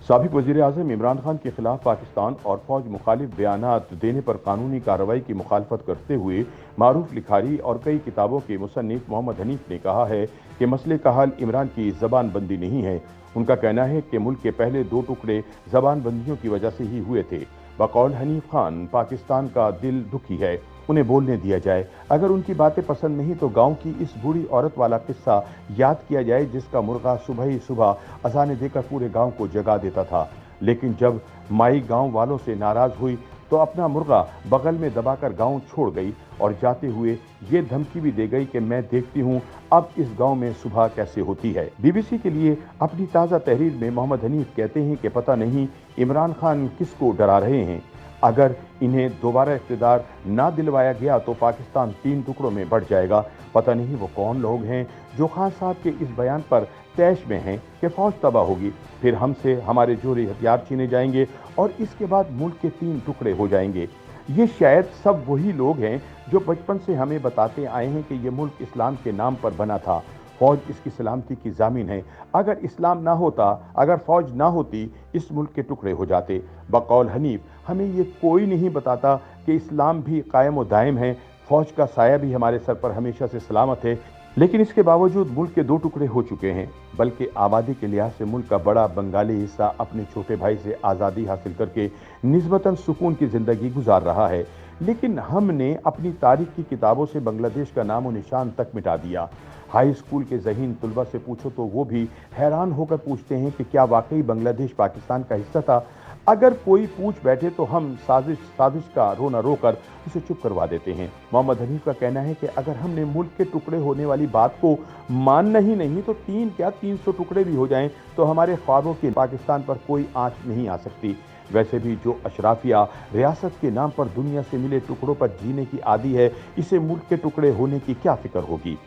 साबिक वज़ीर-ए-आज़म इमरान खान के खिलाफ पाकिस्तान और फौज मुखालिफ बयानात देने पर कानूनी कार्रवाई की मुखालफत करते हुए मारूफ लिखारी और कई किताबों के मुसन्निफ मोहम्मद हनीफ ने कहा है कि मसले का हल इमरान की ज़बान बंदी नहीं है। उनका कहना है कि मुल्क के पहले 2 टुकड़े ज़बान बंदियों की वजह से ही हुए थे। बकौल हनीफ खान, पाकिस्तान का दिल दुखी है, उन्हें बोलने दिया जाए। अगर उनकी बातें पसंद नहीं तो गांव की इस बूढ़ी औरत वाला किस्सा याद किया जाए जिसका मुर्गा सुबह ही सुबह अजाने देकर पूरे गांव को जगा देता था, लेकिन जब माई गांव वालों से नाराज हुई तो अपना मुर्गा बगल में दबाकर गांव छोड़ गई और जाते हुए ये धमकी भी दे गई कि मैं देखती हूं अब इस गांव में सुबह कैसे होती है। बीबीसी के लिए अपनी ताज़ा तहरीर में मोहम्मद हनीफ कहते हैं कि पता नहीं इमरान खान किसको डरा रहे हैं। अगर इन्हें दोबारा इख्तिदार ना दिलवाया गया तो पाकिस्तान 3 टुकड़ों में बढ़ जाएगा। पता नहीं वो कौन लोग हैं जो खान साहब के इस बयान पर तैश में हैं कि फौज तबाह होगी, फिर हमसे हमारे जोरी हथियार छीने जाएंगे और इसके बाद मुल्क के 3 टुकड़े हो जाएंगे। ये शायद सब वही लोग हैं जो बचपन से हमें बताते आए हैं कि ये मुल्क इस्लाम के नाम पर बना था, फौज इसकी सलामती की जामीन है। अगर इस्लाम ना होता, अगर फौज ना होती, इस मुल्क के टुकड़े हो जाते। बकौल हनीफ, हमें ये कोई नहीं बताता कि इस्लाम भी कायम व दायम है, फौज का साया भी हमारे सर पर हमेशा से सलामत है, लेकिन इसके बावजूद मुल्क के 2 टुकड़े हो चुके हैं। बल्कि आबादी के लिहाज से मुल्क का बड़ा बंगाली हिस्सा अपने छोटे भाई से आज़ादी हासिल करके निस्बतन सुकून की ज़िंदगी गुजार रहा है, लेकिन हमने अपनी तारीख की किताबों से बांग्लादेश का नामो निशान तक मिटा दिया। हाई स्कूल के ज़हीन तुलबा से पूछो तो वो भी हैरान होकर पूछते हैं कि क्या वाकई बांग्लादेश पाकिस्तान का हिस्सा था। अगर कोई पूछ बैठे तो हम साजिश का रोना रोकर उसे चुप करवा देते हैं। मोहम्मद हनीफ का कहना है कि अगर हमने मुल्क के टुकड़े होने वाली बात को मानना ही नहीं तो 300 टुकड़े भी हो जाएं तो हमारे ख्वाबों के पाकिस्तान पर कोई आंच नहीं आ सकती। वैसे भी जो अशराफिया रियासत के नाम पर दुनिया से मिले टुकड़ों पर जीने की आदी है, इसे मुल्क के टुकड़े होने की क्या फिक्र होगी।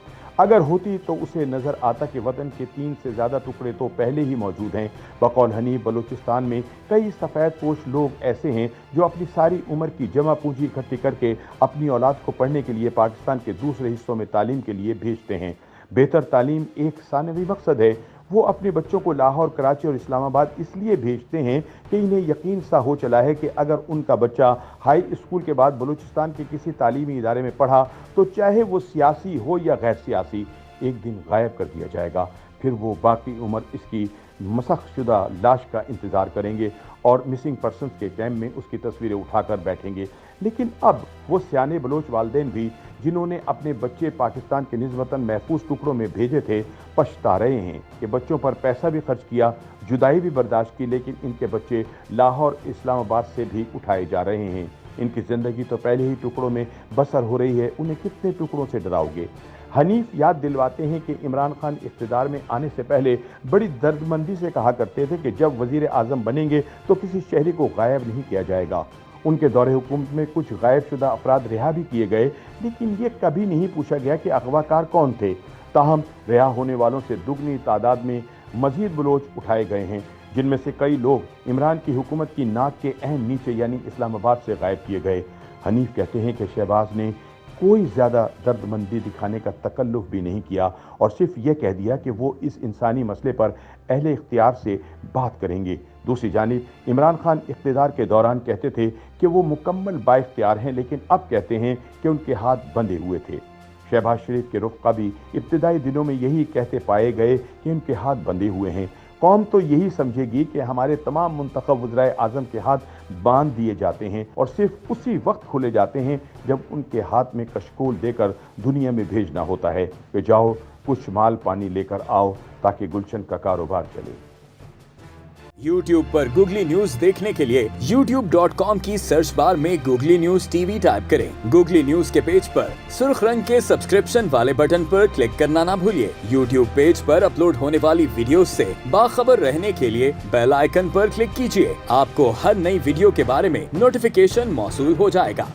अगर होती तो उसे नज़र आता कि वतन के 3 से ज़्यादा टुकड़े तो पहले ही मौजूद हैं। बकौल हनीफ, बलूचिस्तान में कई सफ़ेद पोश लोग ऐसे हैं जो अपनी सारी उम्र की जमा पूंजी इकट्ठी करके अपनी औलाद को पढ़ने के लिए पाकिस्तान के दूसरे हिस्सों में तालीम के लिए भेजते हैं। बेहतर तालीम एक सानवी मकसद है। वो अपने बच्चों को लाहौर, कराची और इस्लामाबाद इसलिए भेजते हैं कि इन्हें यकीन सा हो चला है कि अगर उनका बच्चा हाई स्कूल के बाद बलूचिस्तान के किसी तालीमी इदारे में पढ़ा तो चाहे वो सियासी हो या गैर सियासी, एक दिन गायब कर दिया जाएगा। फिर वो बाकी उम्र इसकी मसख शुदा लाश का इंतज़ार करेंगे और मिसिंग पर्सनस के कैंप में उसकी तस्वीरें उठाकर बैठेंगे। लेकिन अब वो सियाने बलोच वालदेन भी जिन्होंने अपने बच्चे पाकिस्तान के निस्बतन महफूज टुकड़ों में भेजे थे, पछता रहे हैं कि बच्चों पर पैसा भी खर्च किया, जुदाई भी बर्दाश्त की, लेकिन इनके बच्चे लाहौर, इस्लामाबाद से भी उठाए जा रहे हैं। इनकी ज़िंदगी तो पहले ही टुकड़ों में बसर हो रही है, उन्हें कितने टुकड़ों से डराओगे। हनीफ याद दिलवाते हैं कि इमरान खान इख्तिदार में आने से पहले बड़ी दर्दमंदी से कहा करते थे कि जब वज़ीर आज़म बनेंगे तो किसी शहरी को गायब नहीं किया जाएगा। उनके दौरे हुकूमत में कुछ गायब शुदा अफराद रिहा भी किए गए, लेकिन ये कभी नहीं पूछा गया कि अगवाकार कौन थे। ताहम रिहा होने वालों से दुगनी तादाद में मजीद बलोच उठाए गए हैं, जिनमें से कई लोग इमरान की हुकूमत की नाक के अहम नीचे यानी इस्लामाबाद से गायब किए गए। हनीफ कहते हैं कि शहबाज ने कोई ज़्यादा दर्दमंदी दिखाने का तकल्लुफ़ भी नहीं किया और सिर्फ ये कह दिया कि वो इस इंसानी मसले पर अहले इख्तियार से बात करेंगे। दूसरी जानिब इमरान खान इख्तिदार के दौरान कहते थे कि वो मुकम्मल बाइख्तियार हैं, लेकिन अब कहते हैं कि उनके हाथ बंधे हुए थे। शहबाज शरीफ के रुफ़क़ा भी इब्तिदाई दिनों में यही कहते पाए गए कि उनके हाथ बंधे हुए हैं। कौम तो यही समझेगी कि हमारे तमाम मुंतखब वज़ीर आज़म के हाथ बांध दिए जाते हैं और सिर्फ उसी वक्त खुले जाते हैं जब उनके हाथ में कशकोल देकर दुनिया में भेजना होता है कि जाओ कुछ माल पानी लेकर आओ ताकि गुलशन का कारोबार चले। YouTube पर गूगली न्यूज देखने के लिए youtube.com की सर्च बार में गूगली न्यूज टीवी टाइप करें। गूगली न्यूज के पेज पर सुर्ख रंग के सब्सक्रिप्शन वाले बटन पर क्लिक करना ना भूलिए। YouTube पेज पर अपलोड होने वाली वीडियोस से बाखबर रहने के लिए बेल आइकन पर क्लिक कीजिए। आपको हर नई वीडियो के बारे में नोटिफिकेशन मौसूल हो जाएगा।